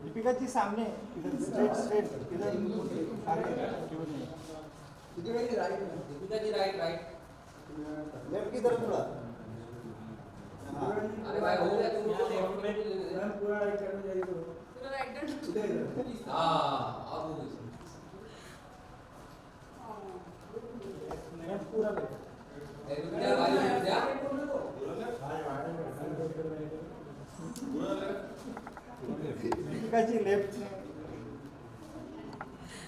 दीपिका जी सामने इधर straight straight इधर आगे केवल नहीं दीपिका जी राइट में, Deepika ji right right. Left की तरफ थोड़ा अरे भाई हो गया तुम लोग को मैम पूरा राइट करने जाइए तो पूरा राइट टर्न। इधर इधर हाँ अब हो गई। लेफ्ट पूरा लेफ्ट रुक जा भाई रुक जा। दीपिका जी लेफ्ट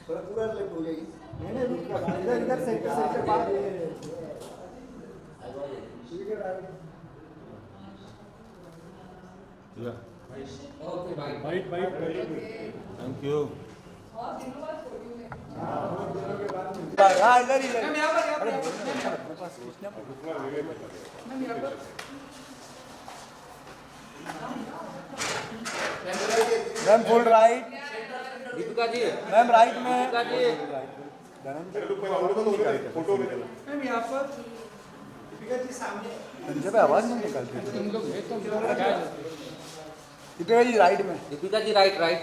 थोड़ा पूरा लेफ्ट हो जाइए। नहीं रुक जा इधर इधर सेंटर सेंटर बाहर ठीक है राइट ओके भाई वाइट वाइट थैंक यू। और दिनों बाद फोटो में हाँ इधर इधर मैम यहाँ पर मैम यहाँ पर ma'am full right Deepika ji ma'am right में दीपिका जी मैम यहाँ पर दीपिका जी सामने पंजे पे आवाज नहीं निकलती। तुम लोग है तो क्या दीपिका जी राइट में, दीपिका जी राइट राइट।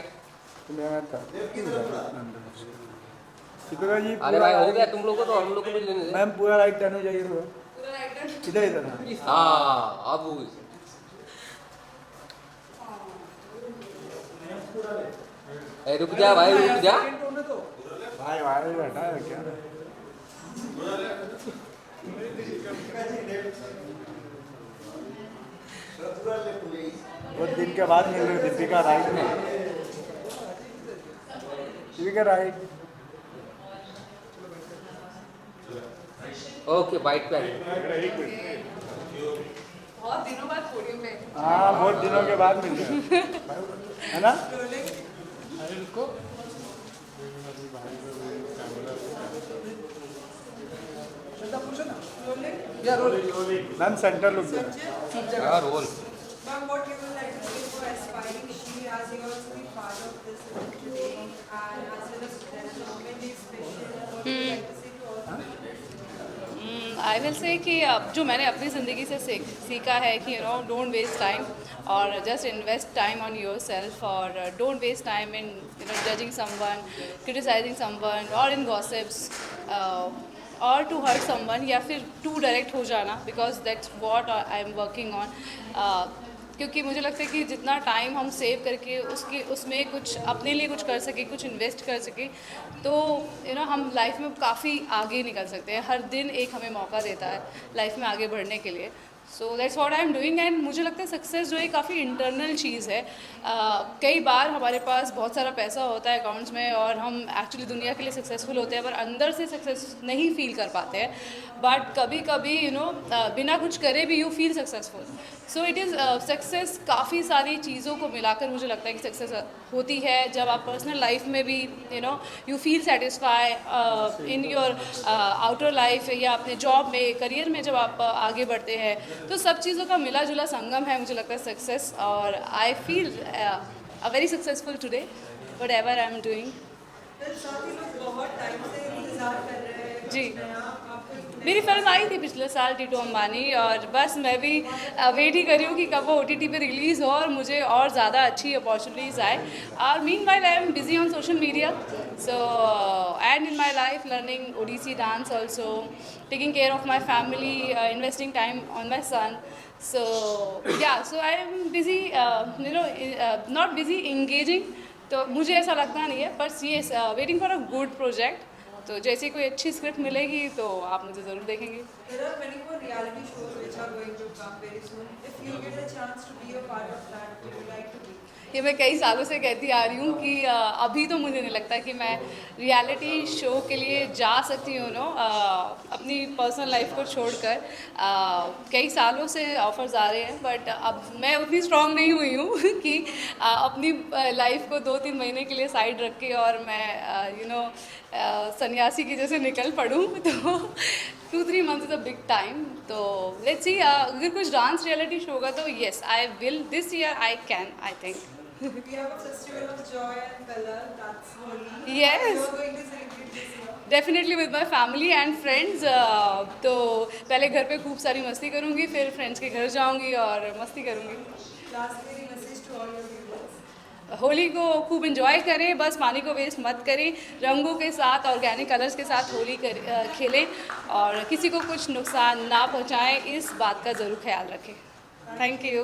दीपिका जी अरे भाई हो गया तुम लोग को तो हम लोग को भी लेने दे। मैम पूरा राइट करने जाइए थोड़ा पूरा राइट टर्न। इधर इधर हाँ अब हो गई। रुक जा भाई रुक जा। भाई भाई बैठा है क्या बहुत दिन के बाद मिल रही दीपिका राइट में, दीपिका राइट ओके बाइट पे बहुत दिनों बाद पोडियम में हाँ बहुत दिनों के बाद मिल रहे है ना। अरे रुको मैम सेंटर लुक दे हाँ role. Ma'am, what you would like to say for aspiring she as you also be part of this event today and as well as the moment is special. What would you like to say to all the people? I will say कि जो मैंने अपनी ज़िंदगी से सीखा है कि don't waste time और just invest time on yourself और don't waste time in judging someone, criticising someone और इन गॉसिप्स और टू हर्ट समवन या फिर टू डायरेक्ट हो जाना, because that's what I am working on. क्योंकि मुझे लगता है कि जितना टाइम हम सेव करके उसमें कुछ अपने लिए कुछ कर सके, कुछ इन्वेस्ट कर सके, तो हम लाइफ में काफ़ी आगे निकल सकते हैं। हर दिन एक हमें मौका देता है लाइफ में आगे बढ़ने के लिए। So that's what I am doing and मुझे लगता है सक्सेस जो है काफ़ी इंटरनल चीज़ है। कई बार हमारे पास बहुत सारा पैसा होता है अकाउंट्स में और हम एक्चुअली दुनिया के लिए सक्सेसफुल होते हैं, पर अंदर से सक्सेस नहीं फील कर पाते हैं। बट कभी कभी बिना कुछ करे भी you feel successful. So it is success काफ़ी सारी चीज़ों को मिलाकर मुझे लगता है कि सक्सेस होती है जब आप पर्सनल लाइफ में भी you feel satisfy in your outer life या अपने जॉब में, करियर में जब आप आगे बढ़ते हैं, तो सब चीज़ों का मिला जुला संगम है मुझे लगता है सक्सेस। और I feel a very successful today what ever I am doing. तो साथ ही लोग बहुत टाइम से इंतजार कर रहे हैं जी। नया आपको मेरी फिल्म आई थी पिछले साल टीटू अंबानी, और बस मैं भी वेट ही कर रही हूँ कि कब वो OTT पे रिलीज़ हो और मुझे और ज़्यादा अच्छी अपॉर्चुनिटीज़ आए। और meanwhile I am busy on social media, so and in my life learning Odissi dance also, taking care of my family, investing time on my son. So yeah, so I am busy, not busy engaging, तो मुझे ऐसा लगता नहीं है, बस ये waiting for a good project. तो जैसे कोई अच्छी स्क्रिप्ट मिलेगी तो आप मुझे ज़रूर देखेंगे। There are many more reality shows which are going to come very soon. If you get a chance to be a part of that, would you like to be? ये मैं कई सालों से कहती आ रही हूँ कि अभी तो मुझे नहीं लगता कि मैं रियलिटी शो के लिए जा सकती हूँ अपनी पर्सनल लाइफ को छोड़कर। कई सालों से ऑफर्स आ रहे हैं, बट अब मैं उतनी स्ट्रांग नहीं हुई हूँ कि अपनी लाइफ को 2-3 महीने के लिए साइड रख के और मैं सन्यासी की जैसे निकल पड़ूँ। तो 2-3 months is a big time. तो लेट्स सी, अगर कुछ डांस रियलिटी शो होगा तो yes I will, this year I can, I think. We have a festival of joy and color, that's Holi. Yes. How you are going to celebrate this year? Definitely with my family and friends. तो पहले घर पे खूब सारी मस्ती करूँगी, फिर friends के घर जाऊँगी और मस्ती करूँगी। Lastly, any message to all your viewers? Holi को खूब इंजॉय करें, बस पानी को वेस्ट मत करें, रंगों के साथ ऑर्गेनिक कलर्स के साथ होली खेलें और किसी को कुछ नुकसान ना पहुंचाएं, इस बात का ज़रूर ख्याल रखें। Thank you.